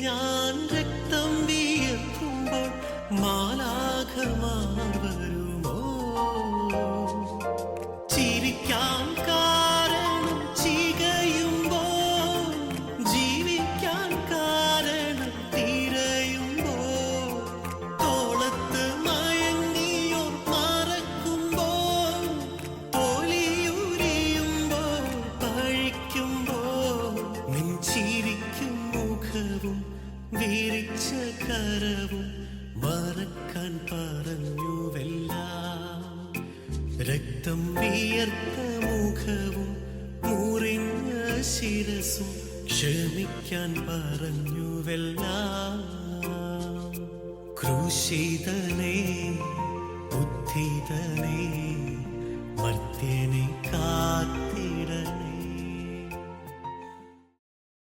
ഞാൻ രക്തം വിയർക്കുമ്പോൾ മാലാഖമാർ വരുമോ? ചിരിക്കാൻ കാരണം ചികയുമ്പോൾ, ജീവിക്കാൻ കാരണം തിരയുമ്പോൾ, തോളത്ത് മയങ്ങിയോർ മറക്കുമ്പോൾ, തൊലിയുരിയുമ്പോൾ പഴിക്കുമ്പോൾ, നിൻ ചിരിക്കും മുഖവും വിരിച്ച കരവും മറക്കാൻ പറഞ്ഞുവെല്ലാം. രക്തം വിയർത്ത മുഖവും മുറിഞ്ഞ ശിരസും ക്ഷമിക്കാൻ പറഞ്ഞുവെല്ലാം. ക്രൂശിതനേ ഉദ്ധിതനേ മർത്യനെ കാത്തിടണേ.